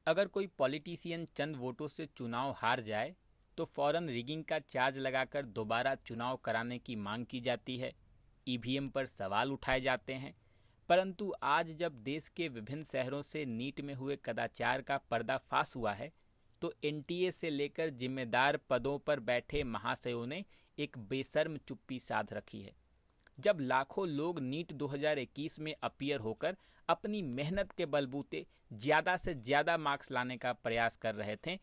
अगर कोई पॉलिटिशियन चंद वोटों से चुनाव हार जाए तो फौरन रिगिंग का चार्ज लगाकर दोबारा चुनाव कराने की मांग की जाती है। ईवीएम पर सवाल उठाए जाते हैं। परंतु आज जब देश के विभिन्न शहरों से नीट में हुए कदाचार का पर्दाफाश हुआ है तो एनटीए से लेकर जिम्मेदार पदों पर बैठे महाशयों ने एक बेशर्म चुप्पी साध रखी है। जब लाखों लोग नीट 2021 में अपीयर होकर अपनी मेहनत के बलबूते ज़्यादा से ज़्यादा मार्क्स लाने का प्रयास कर रहे थे,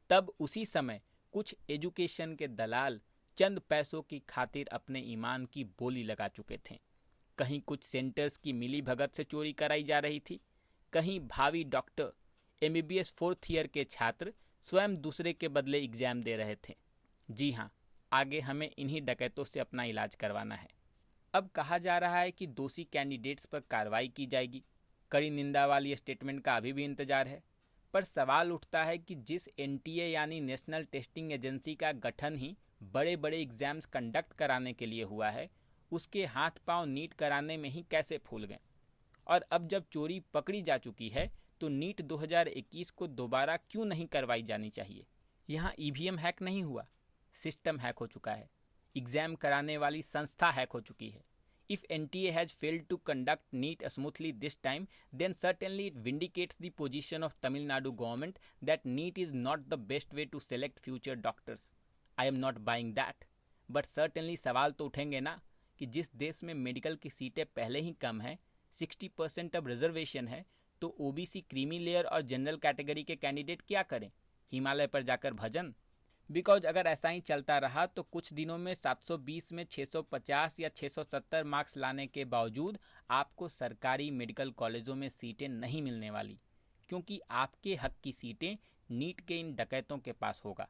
तब उसी समय कुछ एजुकेशन के दलाल चंद पैसों की खातिर अपने ईमान की बोली लगा चुके थे। कहीं कुछ सेंटर्स की मिली भगत से चोरी कराई जा रही थी, कहीं भावी डॉक्टर एमबीबीएस फोर्थ ईयर के छात्र स्वयं दूसरे के बदले एग्जाम दे रहे थे। जी हाँ, आगे हमें इन्हीं डकैतों से अपना इलाज करवाना है। अब कहा जा रहा है कि दोषी कैंडिडेट्स पर कार्रवाई की जाएगी। कड़ी निंदा वाली स्टेटमेंट का अभी भी इंतजार है। पर सवाल उठता है कि जिस एनटीए यानी नेशनल टेस्टिंग एजेंसी का गठन ही बड़े बड़े एग्जाम्स कंडक्ट कराने के लिए हुआ है, उसके हाथ पांव नीट कराने में ही कैसे फूल गए। और अब जब चोरी पकड़ी जा चुकी है तो नीट 2021 को दोबारा क्यों नहीं करवाई जानी चाहिए। यहाँ ईवीएम हैक नहीं हुआ, सिस्टम हैक हो चुका है। एग्जाम कराने वाली संस्था हैक हो चुकी है। If NTA has failed to conduct NEET smoothly this time, then certainly it vindicates the position of Tamil Nadu government that NEET is not the best way to select future doctors. I am not buying that. But certainly सवाल तो उठेंगे ना कि जिस देश में medical की सीटें पहले ही कम हैं, 60% अब रिजर्वेशन है, तो ओबीसी क्रीमी लेयर और जनरल कैटेगरी के कैंडिडेट क्या करें? हिमालय पर जाकर भजन? बिकॉज अगर ऐसा ही चलता रहा तो कुछ दिनों में 720 में 650 या 670 मार्क्स लाने के बावजूद आपको सरकारी मेडिकल कॉलेजों में सीटें नहीं मिलने वाली, क्योंकि आपके हक की सीटें नीट के इन डकैतों के पास होगा।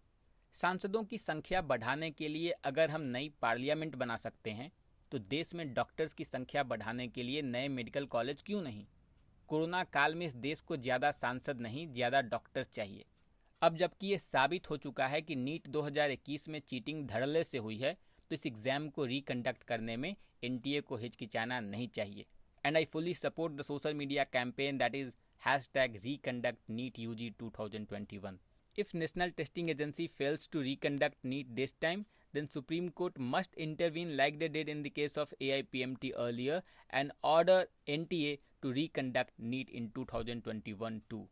सांसदों की संख्या बढ़ाने के लिए अगर हम नई पार्लियामेंट बना सकते हैं तो देश में डॉक्टर्स की संख्या बढ़ाने के लिए नए मेडिकल कॉलेज क्यों नहीं। कोरोना काल में इस देश को ज़्यादा सांसद नहीं, ज़्यादा डॉक्टर्स चाहिए। अब जबकि ये साबित हो चुका है कि नीट 2021 में चीटिंग धड़ल्ले से हुई है, तो इस एग्जाम को रिकंडक्ट करने में एनटीए को हिचकिचाना नहीं चाहिए। And I fully support the social media campaign that is #reconductneetug 2021. If National Testing Agency fails to reconduct NEET this time, then Supreme Court must intervene like they did in the case of AIPMT earlier and order NTA to reconduct NEET in 2021 too.